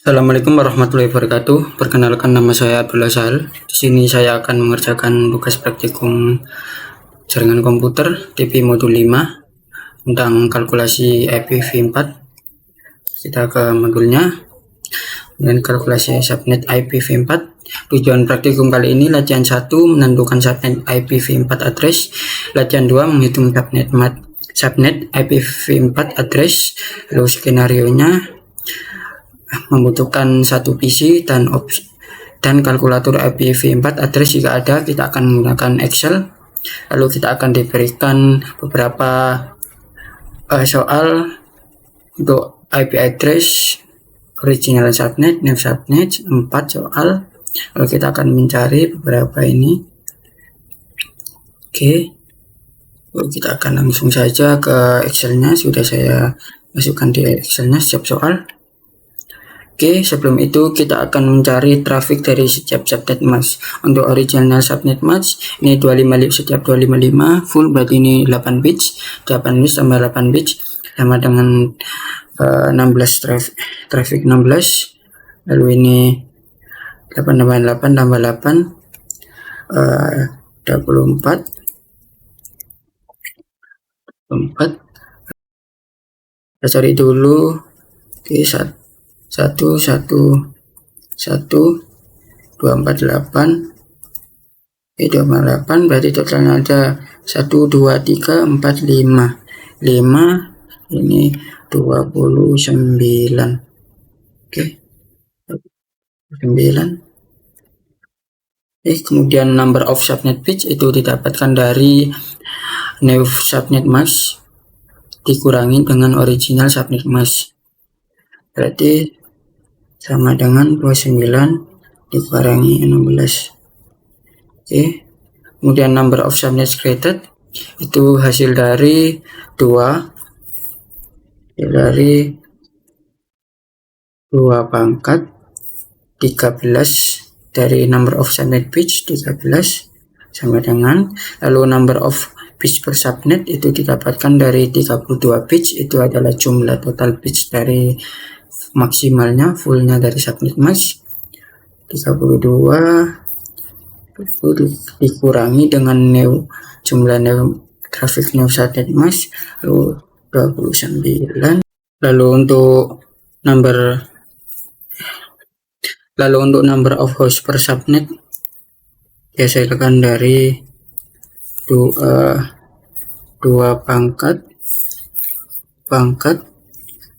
Assalamualaikum warahmatullahi wabarakatuh. Perkenalkan, nama saya Abdullah Sahal. Di sini saya akan mengerjakan tugas praktikum jaringan komputer TP modul 5 tentang kalkulasi IPv4. Kita ke modulnya. Dan kalkulasi subnet IPv4. Tujuan praktikum kali ini: latihan 1 menentukan subnet IPv4 address, latihan 2 menghitung subnet IPv4 address. Lalu skenario-nya membutuhkan satu PC dan kalkulator IPv4 address jika ada. Kita akan menggunakan Excel. Lalu kita akan diberikan beberapa soal untuk IP address, original subnet, name subnet, 4 soal. Lalu kita akan mencari beberapa ini. Oke, lalu kita akan langsung saja ke Excelnya. Sudah saya masukkan di Excelnya setiap soal. Oke, sebelum itu kita akan mencari traffic dari setiap subnet mask. Untuk original subnet mask ini 255, setiap 255 full, berarti ini 8 bits. 8 bits tambah 8 bits sama dengan 16 traffic 16. Lalu ini 8 tambah 8 tambah 8 24. Kita cari dulu. Oke, 248 berarti totalnya ada 1 2 3 4 5 ini 29. Oke, 9. Kemudian number of subnet bits itu didapatkan dari new subnet mask dikurangi dengan original subnet mask, berarti sama dengan 29 dikurangi 16. Oke, kemudian number of subnets created itu hasil dari 2 pangkat 13 dari number of subnet bits 13 sama dengan, lalu number of bits per subnet itu didapatkan dari 32 bits, itu adalah jumlah total bits dari maksimalnya fullnya dari subnet mask. 32 itu dikurangi dengan jumlah traffic new subnet mask, lalu 29. Lalu untuk number of host per subnet dihasilkan dari 2 pangkat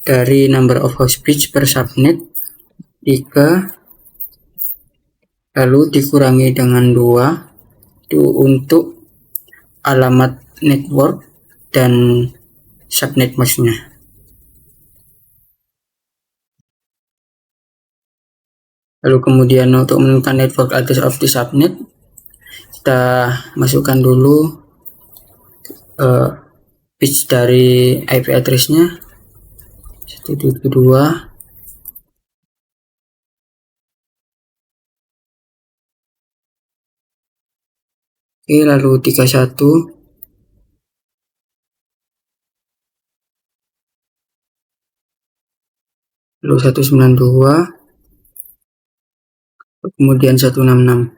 dari number of host bits per subnet 3, lalu dikurangi dengan 2 itu untuk alamat network dan subnet masknya. Lalu kemudian untuk menentukan network address of the subnet, kita masukkan dulu bits dari IP addressnya 172. Oke, lalu 31, lalu 192, kemudian 166.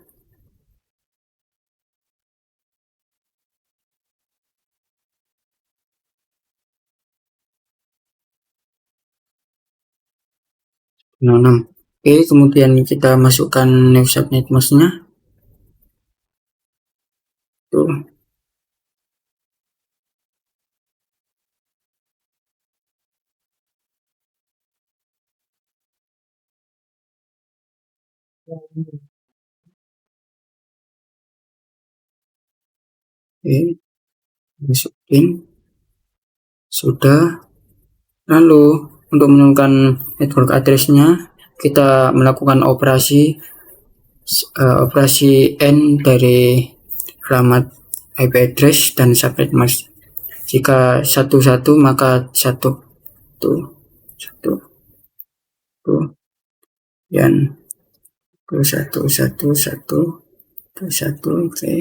Oke, kemudian kita masukkan new subnet masknya. Tuh. Oke, masukin. Sudah. Lalu untuk menentukan network addressnya, kita melakukan operasi N dari alamat IP address dan subnet mask. Jika 1 maka 1 dan 1. Oke.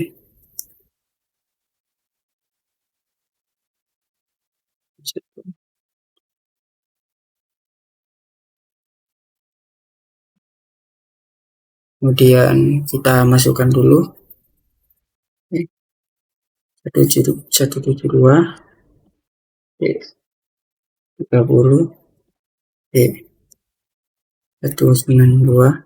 Kemudian kita masukkan dulu 172, 30, 192,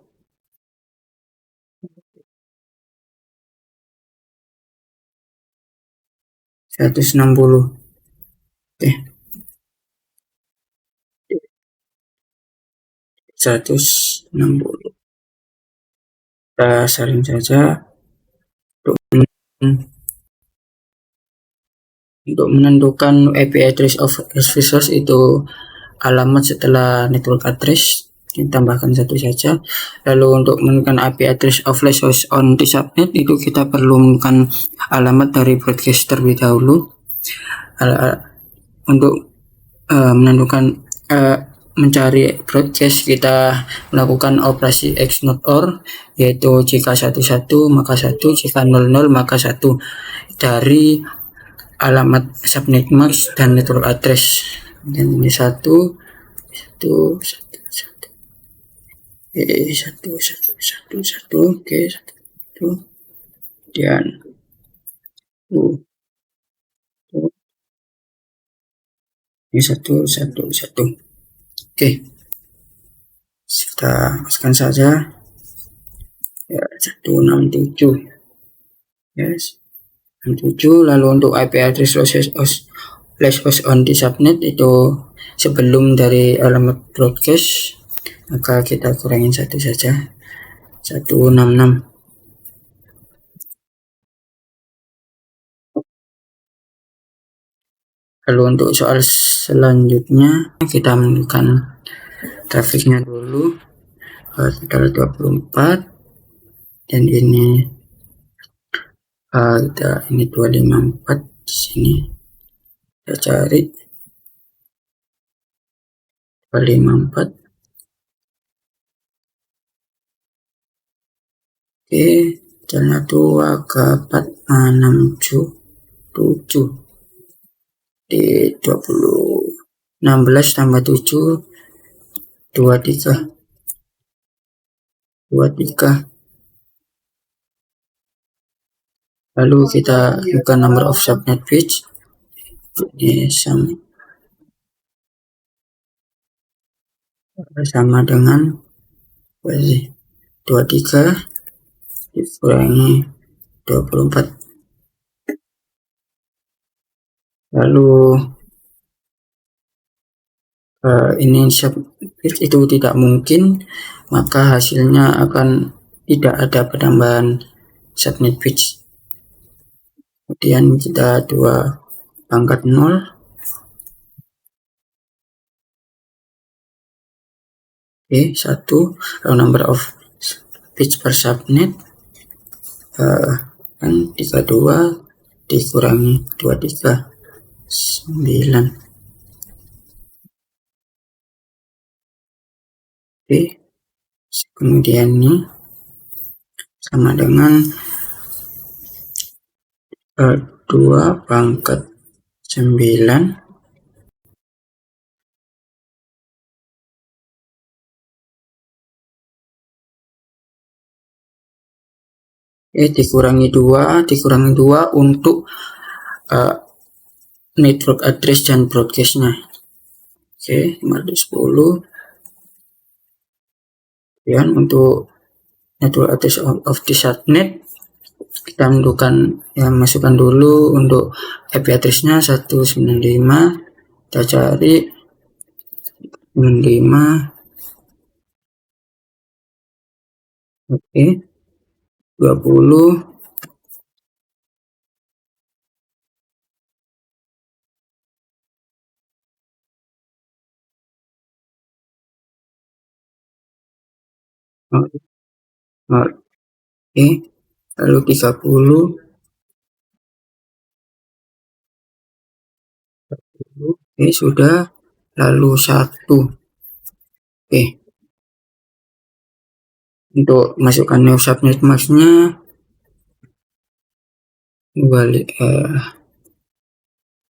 160. 160. Kita saring saja untuk menentukan IP address of resource itu alamat setelah network address ditambahkan satu saja. Lalu untuk menentukan IP address of flash host on the subnet itu kita perlu menentukan alamat dari broadcast terlebih dahulu. Untuk menentukan mencari broadcast kita melakukan operasi X not OR, yaitu jika 11 maka 1, jika 00 maka 1 dari alamat subnet mask dan network address. Dan ini 1 oke, 1 kemudian ini 1 oke, kita masukkan saja ya, 167 yes 67. Lalu untuk IP address flash host on the subnet itu sebelum dari alamat broadcast, maka kita kurangin satu saja, 166. Lalu untuk soal selanjutnya kita menentukan trafiknya dulu, tanggal 24, dan ini ini 254 di sini. Kita cari 254. Oke, channel 2 ke 4 6 di 16 tambah 7 23. Lalu kita buka number of subnet page, ini sama dengan 23 dikurangi 24. Lalu ini subnet itu tidak mungkin, maka hasilnya akan tidak ada penambahan subnet page. Kemudian kita 2 pangkat 0. Oke, 1. Number of page per subnet kan 32 dikurangi 23, 9. Oke, kemudian ini sama dengan 2 pangkat 9 dikurangi 2 untuk network address dan broadcastnya. Oke, 510. Kemudian untuk network address of the subnet kita menentukan masukkan dulu untuk IP addressnya 195. Kita cari 95. Oke, 20. Oke, lalu 30. Oke, sudah. Lalu 1. Oke, untuk masukkan new subnet masknya balik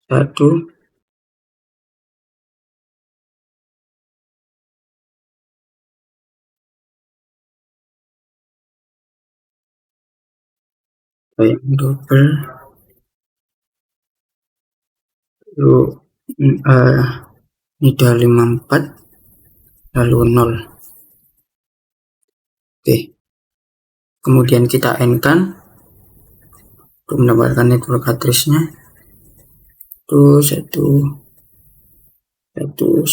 1. yang double, lalu nida 54 lalu 0. Oke, kemudian kita n-kan untuk mendapatkan network address-nya itu 1 1 1 1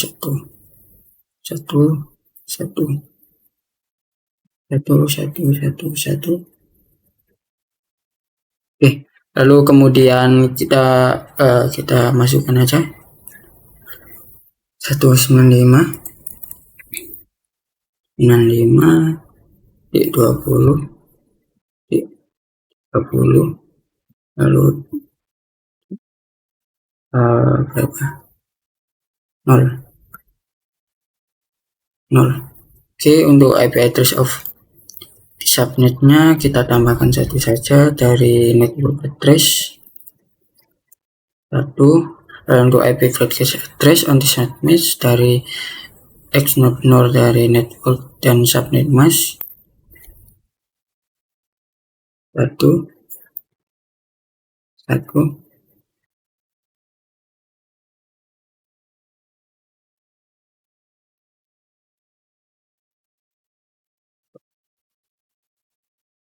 1 1 1 1. Oke, lalu kemudian kita masukkan aja 195 di 20 di 30 lalu berapa 0 0. Oke, untuk IP address of subnetnya kita tambahkan satu saja dari network address 1. Untuk IP broadcast address on the subnet dari X node dari network dan subnet mask 1 1.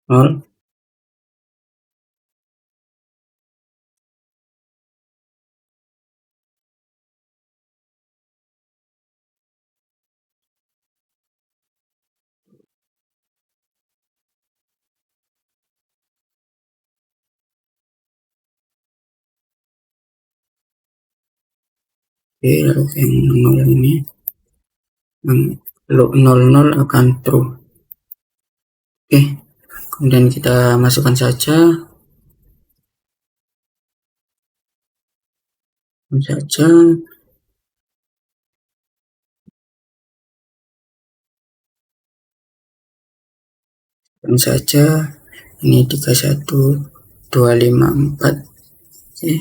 Nol. Oke, lalu yang 0 ini yang 00 akan true. Oke, kemudian kita masukkan saja ini 31254. Oke,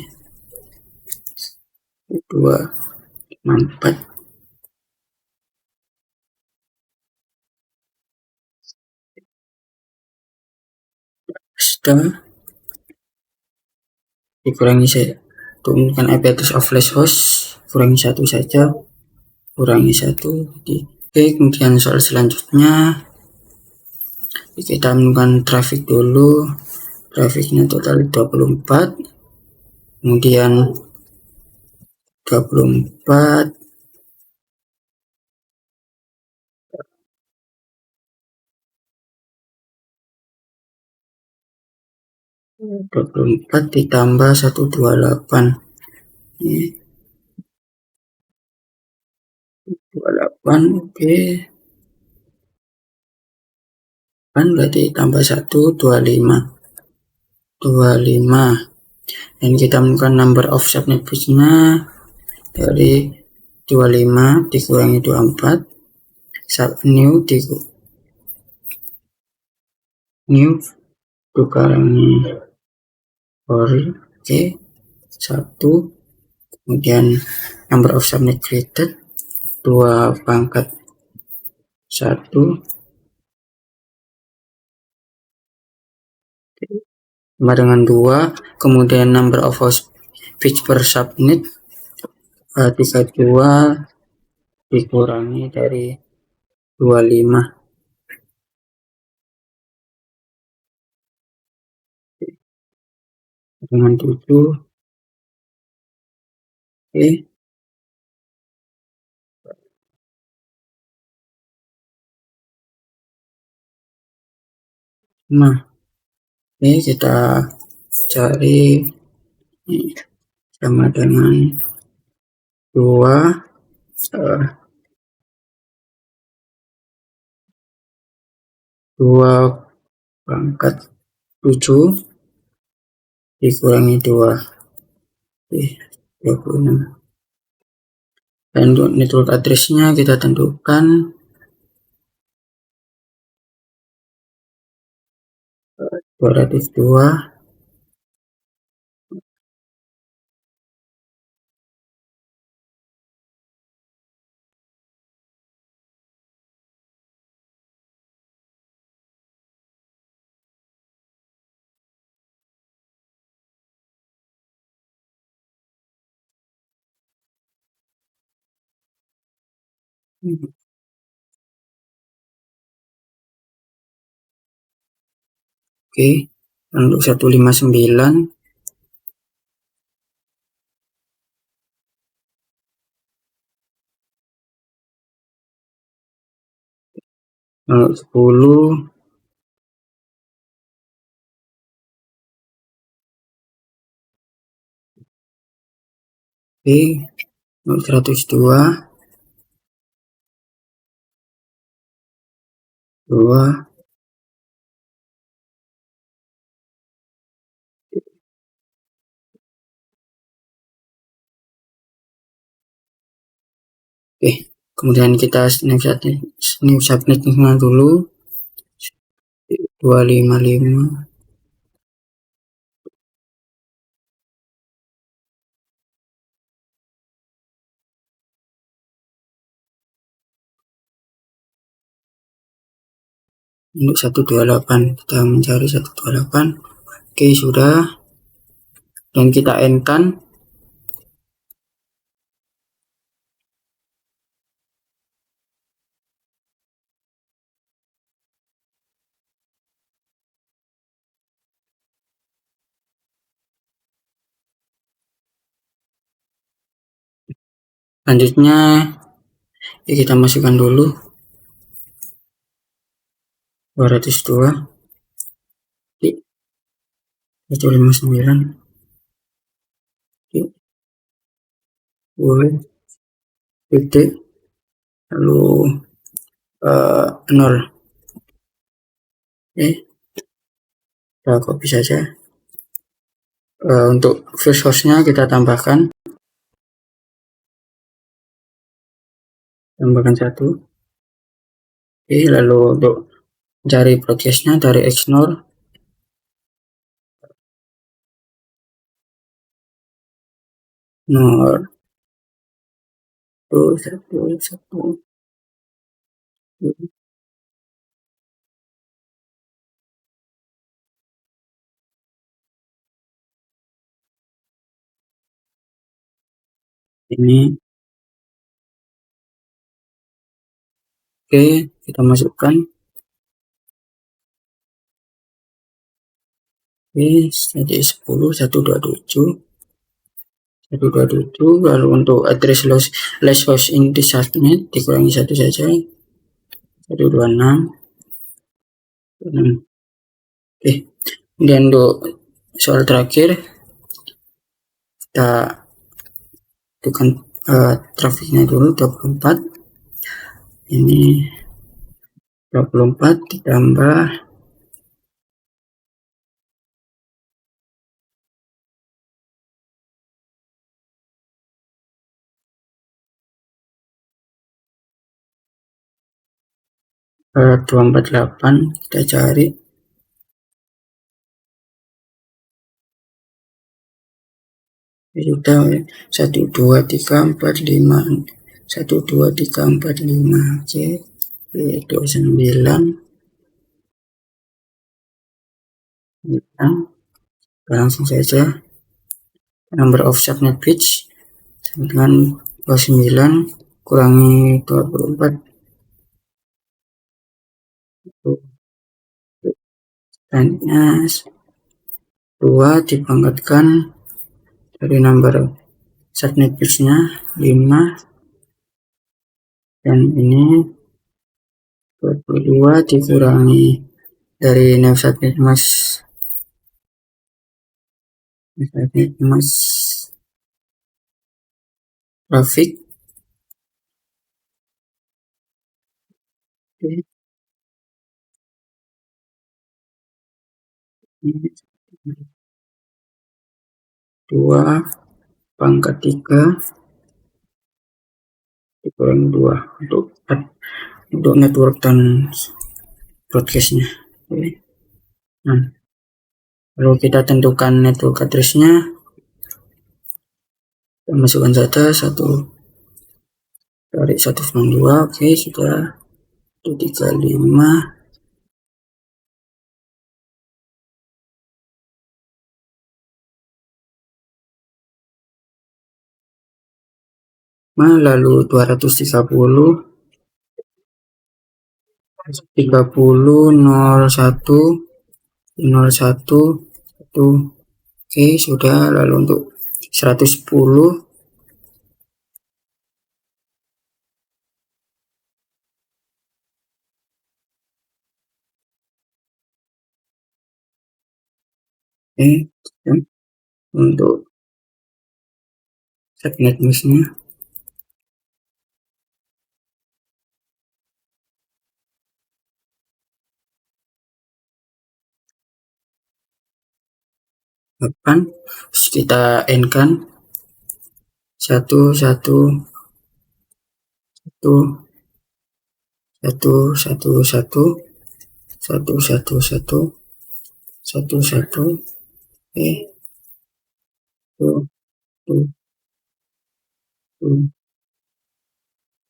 254 sudah dikurangi saya turunkan IP address of flash host, kurangi 1 saja, kurangi 1. Oke, kemudian soal selanjutnya kita menentukan traffic dulu. Trafficnya total 24, kemudian 24 ditambah 128 ini 28. Oke, kan berarti tambah 1 25 dan kita menemukan number of subnet bridge-nya dari 25 dikurangi 24 new dikurangi sorry. Oke, 1. Kemudian number of subnet created 2 pangkat 1 sama dengan 2. Kemudian number of host page per subnet 32 dikurangi dari 25 dengan 7. Oke, nah ini kita cari ini sama dengan 2 pangkat 7 dikurangi 2 26. Dan untuk network address-nya kita tentukan 202 Oke, untuk 159, untuk 10, oke, untuk 102, 2, oke. Kemudian kita new subnetnya dulu, 255, untuk 128, kita mencari 128. Oke, sudah, dan kita end-kan. Selanjutnya ya kita masukkan dulu 202, 159, boleh titik, lalu 0. Oke, kita copy saja. Untuk first host-nya kita tambahkan 1. Oke, lalu untuk cari broadcast-nya dari XNOR, NOR 1, ini. Oke, kita masukkan. Oke, jadi 10, 127, 127, lalu untuk address last host in the subnet dikurangi 1 saja, 126. Oke, kemudian untuk soal terakhir kita tentukan trafiknya dulu 24. Ini 24 ditambah 248, kita cari. Sudah 1, 2, 3, 4, 5, 1, 2, 3, 4, 5. Oke, 29. Langsung saja number of subnet page dengan 29 kurangi 24, selanjutnya 2 dipangkatkan dari number subnet page-nya 5, dan ini 22 dikurangi dari new subnet mas traffic. Oke, 2 pangkat 3 dikurangi 2 untuk network dan broadcastnya. Oke. Nah, lalu kita tentukan network address-nya, kita masukkan saja 1 dari 192. Oke, sudah 135. Lalu 230, 30 01 01 1. Oke, sudah. Lalu untuk 110, untuk subnet mixnya. Terus kita end kan 1 1 1 1 1 1 1 1 1 1. Oke, tuh, tuh, tuh.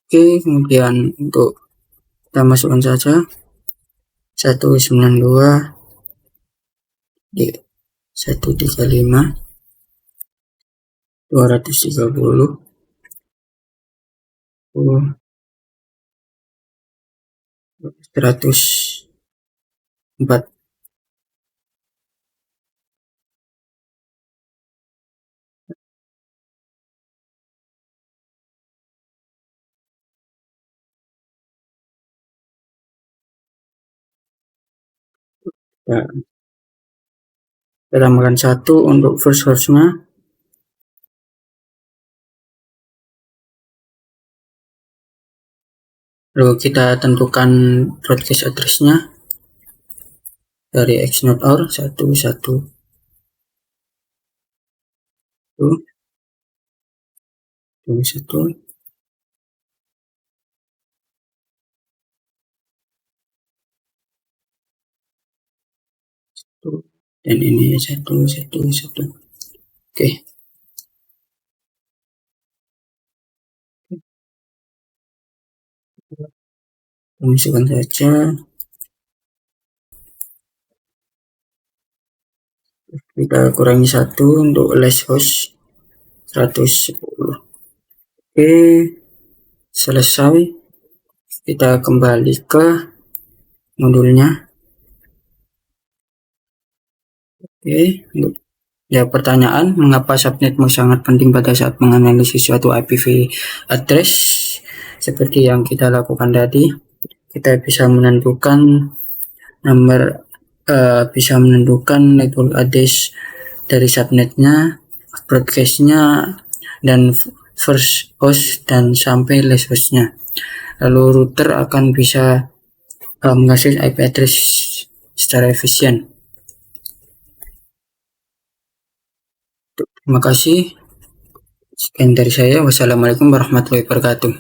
Oke, kemudian untuk kita masukkan saja 192 di 135 230 104. Ya, kita tambahkan 1 untuk first host-nya. Lalu kita tentukan broadcast address-nya dari xnode.org 1 1 dan ini 1 1 1. Oke, masukkan saja. Kita kurangi 1 untuk last host 110. Oke, selesai. Kita kembali ke modulnya. Oke, ya, pertanyaan, mengapa subnet sangat penting pada saat menganalisis suatu IPv address? Seperti yang kita lakukan tadi, kita bisa menentukan network address dari subnetnya, broadcastnya, dan first host dan sampai last hostnya. Lalu router akan bisa menghasilkan IP address secara efisien. Terima kasih. Sekian dari saya. Wassalamualaikum warahmatullahi wabarakatuh.